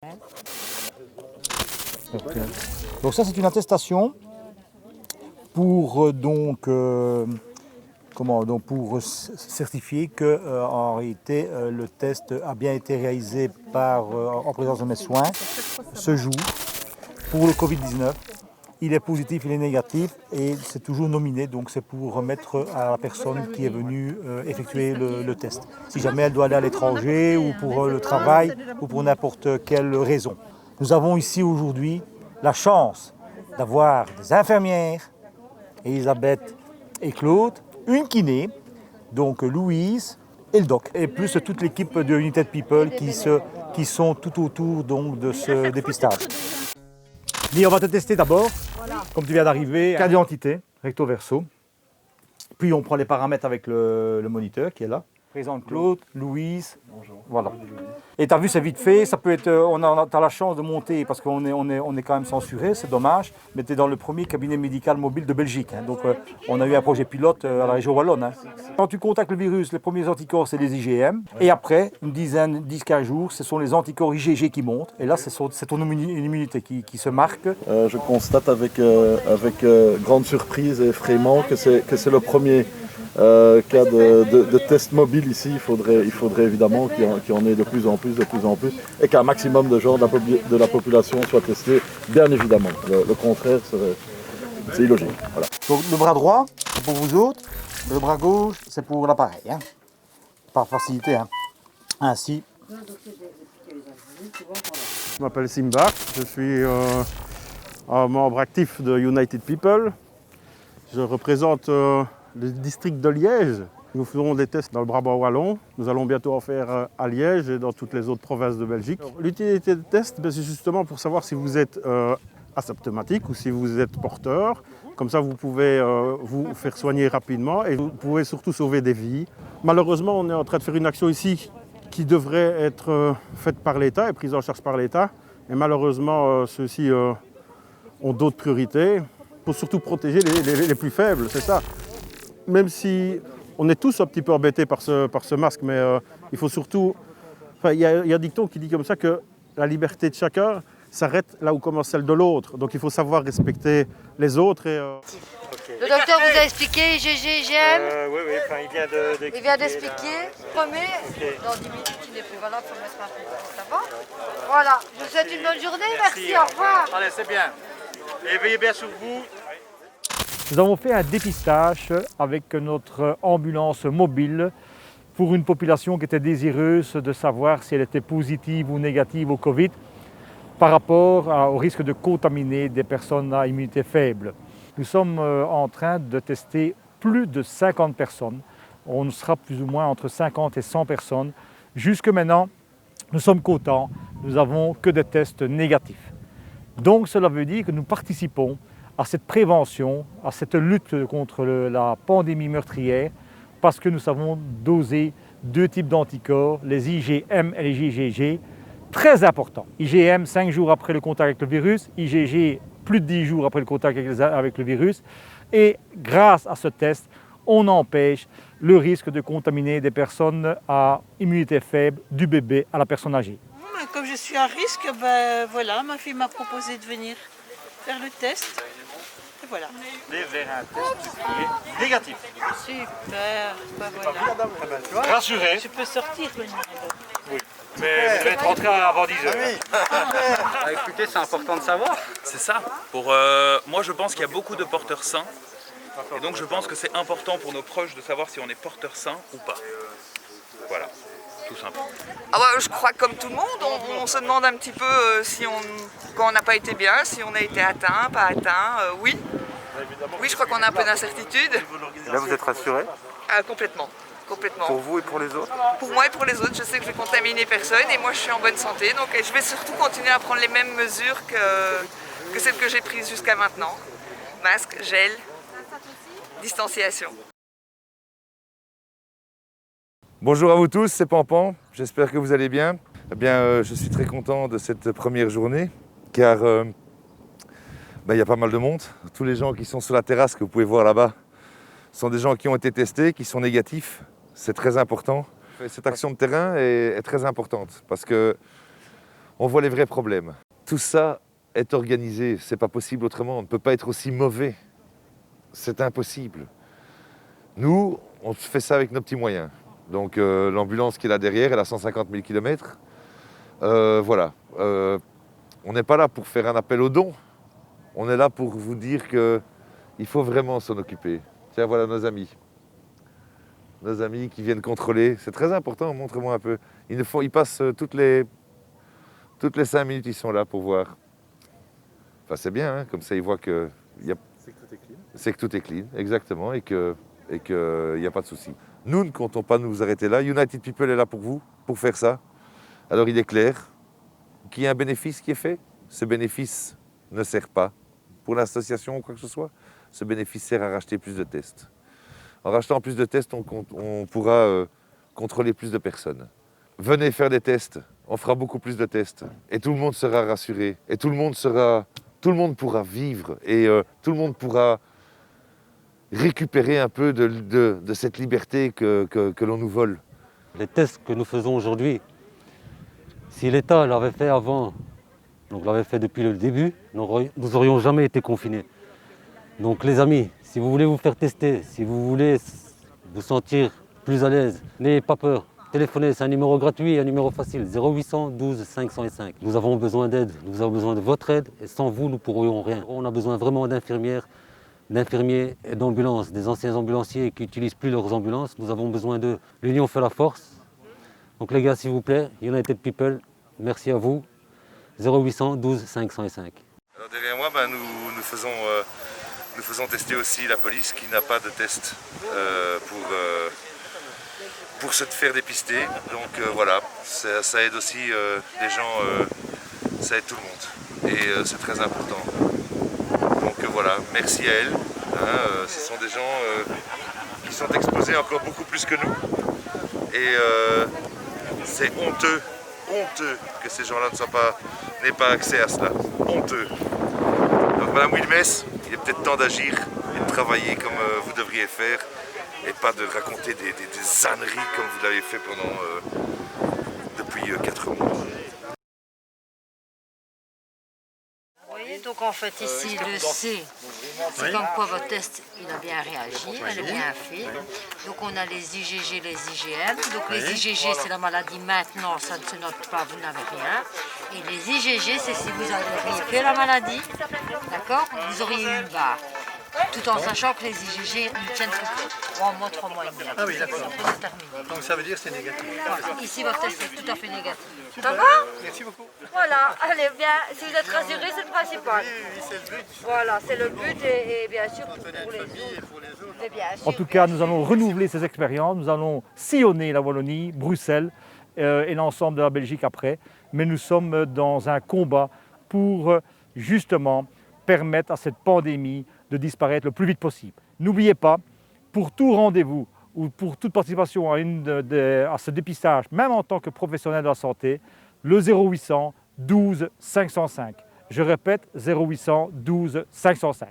Okay. Donc ça c'est une attestation pour pour certifier que en réalité le test a bien été réalisé en présence de mes soins ce jour pour le Covid-19. Il est positif, il est négatif et c'est toujours nominé, donc c'est pour remettre à la personne qui est venue effectuer le test. Si jamais elle doit aller à l'étranger ou pour le travail ou pour n'importe quelle raison. Nous avons ici aujourd'hui la chance d'avoir des infirmières, Elisabeth et Claude, une kiné, donc Louise et le doc, et plus toute l'équipe de United People qui sont tout autour donc, de ce dépistage. Lia, on va te tester d'abord, comme tu viens d'arriver, carte d'identité, recto verso. Puis on prend les paramètres avec le moniteur qui est là. Présente Claude, Louise, bonjour. Voilà. Et tu as vu, c'est vite fait, ça peut être, t'as la chance de monter parce qu'on est quand même censuré, c'est dommage, mais tu es dans le premier cabinet médical mobile de Belgique. Hein, donc on a eu un projet pilote à la région Wallonne. Hein. Quand tu contactes le virus, les premiers anticorps c'est les IgM, et après, une dizaine, 10-15 jours, ce sont les anticorps IgG qui montent, et là c'est ton immunité qui se marque. Je constate avec grande surprise et effrayement que c'est le premier cas de test mobile ici. Il faudrait évidemment qu'il y en ait de plus en plus, et qu'un maximum de gens de la population soient testés, bien évidemment. Le contraire, c'est illogique. Voilà. Donc le bras droit, c'est pour vous autres, le bras gauche, c'est pour l'appareil, hein. Par facilité. Hein. Ainsi. Je m'appelle Simbach, je suis un membre actif de United People. Je représente le district de Liège. Nous faisons des tests dans le Brabant wallon. Nous allons bientôt en faire à Liège et dans toutes les autres provinces de Belgique. L'utilité des tests, c'est justement pour savoir si vous êtes asymptomatique ou si vous êtes porteur. Comme ça, vous pouvez vous faire soigner rapidement et vous pouvez surtout sauver des vies. Malheureusement, on est en train de faire une action ici qui devrait être faite par l'État et prise en charge par l'État. Et malheureusement, ceux-ci ont d'autres priorités. Il faut surtout protéger les plus faibles, c'est ça. Même si on est tous un petit peu embêtés par ce masque, mais il faut surtout... Enfin, il y a un dicton qui dit comme ça que la liberté de chacun s'arrête là où commence celle de l'autre. Donc il faut savoir respecter les autres. Et, okay. Le docteur vous a expliqué IgG, IgM Oui, enfin, il vient d'expliquer. Premier, dans 10 minutes, il n'est plus valable, il faut mettre un peu. Ça va? Voilà, je vous souhaite une bonne journée, merci au revoir. Allez, c'est bien. Et veillez bien sur vous. Nous avons fait un dépistage avec notre ambulance mobile pour une population qui était désireuse de savoir si elle était positive ou négative au Covid par rapport au risque de contaminer des personnes à immunité faible. Nous sommes en train de tester plus de 50 personnes. On sera plus ou moins entre 50 et 100 personnes. Jusque maintenant, nous sommes contents. Nous n'avons que des tests négatifs. Donc cela veut dire que nous participons à cette prévention, à cette lutte contre la pandémie meurtrière, parce que nous savons doser deux types d'anticorps, les IgM et les IgG, très importants. IgM 5 jours après le contact avec le virus, IgG plus de 10 jours après le contact avec le virus, et grâce à ce test, on empêche le risque de contaminer des personnes à immunité faible, du bébé à la personne âgée. Comme je suis à risque, ben voilà, ma fille m'a proposé de venir faire le test. Et voilà. Vers un test qui est négatif. Super, ben voilà. Rassuré. Je peux sortir maintenant. Oui. Mais vous devez être rentré avant 10 heures. Ah, écoutez, c'est important de savoir. C'est ça. Moi, je pense qu'il y a beaucoup de porteurs sains. Et donc, je pense que c'est important pour nos proches de savoir si on est porteur sain ou pas. Voilà, tout simple. Ah bah, je crois que comme tout le monde, on se demande un petit peu quand on n'a pas été bien, si on a été atteint, pas atteint. Oui. Oui, je crois qu'on a un peu d'incertitude. Et là, vous êtes rassuré? Ah, complètement. Pour vous et pour les autres? Pour moi et pour les autres, je sais que je vais contaminer personne et moi je suis en bonne santé. Donc je vais surtout continuer à prendre les mêmes mesures que celles que j'ai prises jusqu'à maintenant. Masque, gel, distanciation. Bonjour à vous tous, c'est Pampan, j'espère que vous allez bien. Eh bien, je suis très content de cette première journée, car il y a pas mal de monde. Tous les gens qui sont sur la terrasse que vous pouvez voir là-bas sont des gens qui ont été testés, qui sont négatifs. C'est très important. Cette action de terrain est très importante, parce que on voit les vrais problèmes. Tout ça est organisé, c'est pas possible autrement, on ne peut pas être aussi mauvais. C'est impossible. Nous, on fait ça avec nos petits moyens. Donc l'ambulance qui est là derrière, elle a 150 000 km. Voilà. On n'est pas là pour faire un appel aux dons. On est là pour vous dire qu'il faut vraiment s'en occuper. Tiens, voilà nos amis. Nos amis qui viennent contrôler. C'est très important, montre-moi un peu. Ils passent toutes les 5 minutes, ils sont là pour voir. Enfin, c'est bien, hein, comme ça ils voient que... C'est que tout est clean. C'est que tout est clean, exactement, et qu'il n'y a pas de souci. Nous ne comptons pas nous arrêter là. United People est là pour vous, pour faire ça. Alors il est clair qu'il y a un bénéfice qui est fait. Ce bénéfice ne sert pas pour l'association ou quoi que ce soit. Ce bénéfice sert à racheter plus de tests. En rachetant plus de tests, on pourra contrôler plus de personnes. Venez faire des tests, on fera beaucoup plus de tests. Et tout le monde sera rassuré. Et tout le monde pourra vivre. Et tout le monde pourra récupérer un peu de cette liberté que l'on nous vole. Les tests que nous faisons aujourd'hui, si l'État l'avait fait avant, donc l'avait fait depuis le début, nous n'aurions jamais été confinés. Donc les amis, si vous voulez vous faire tester, si vous voulez vous sentir plus à l'aise, n'ayez pas peur. Téléphonez, c'est un numéro gratuit, un numéro facile, 0800 12 505. Nous avons besoin d'aide, nous avons besoin de votre aide et sans vous, nous ne pourrions rien. On a besoin vraiment d'infirmières, d'infirmiers et d'ambulances, des anciens ambulanciers qui n'utilisent plus leurs ambulances. Nous avons besoin d'eux. L'union fait la force. Donc les gars, s'il vous plaît, United People, merci à vous. 0800 12 505. Alors derrière moi, nous faisons tester aussi la police qui n'a pas de test pour se faire dépister. Donc voilà, ça aide aussi les gens, ça aide tout le monde. Et c'est très important. Donc voilà, merci à elles. Hein, ce sont des gens qui sont exposés encore beaucoup plus que nous. Et c'est honteux que ces gens-là n'aient pas accès à cela. Honteux. Donc Madame Wilmès, il est peut-être temps d'agir et de travailler comme vous devriez faire et pas de raconter des âneries comme vous l'avez fait depuis 4 mois. Vous voyez, donc en fait ici le C, c'est comme quoi votre test il a bien réagi, elle est bien fait. Donc on a les IgG, les IgM. Donc les IgG c'est la maladie maintenant, ça ne se note pas, vous n'avez rien. Et les IgG c'est si vous auriez fait la maladie, d'accord, vous auriez eu une barre. Tout en sachant que les IgG ne tiennent que 3 mois, 3 mois et demi. Ah oui, d'accord. C'est terminé. Donc ça veut dire que c'est négatif. Voilà. Ici votre test est tout à fait négatif. Super. Ça va? Merci beaucoup. Voilà, allez bien, si vous êtes rassurés, c'est le principal. Oui, c'est le but. Voilà, c'est le but et bien sûr pour les autres. Mais bien sûr, En tout cas, nous allons renouveler ces expériences, nous allons sillonner la Wallonie, Bruxelles et l'ensemble de la Belgique après. Mais nous sommes dans un combat pour justement permettre à cette pandémie de disparaître le plus vite possible. N'oubliez pas, pour tout rendez-vous ou pour toute participation à ce dépistage, même en tant que professionnel de la santé, le 0800 12 505. Je répète, 0800 12 505.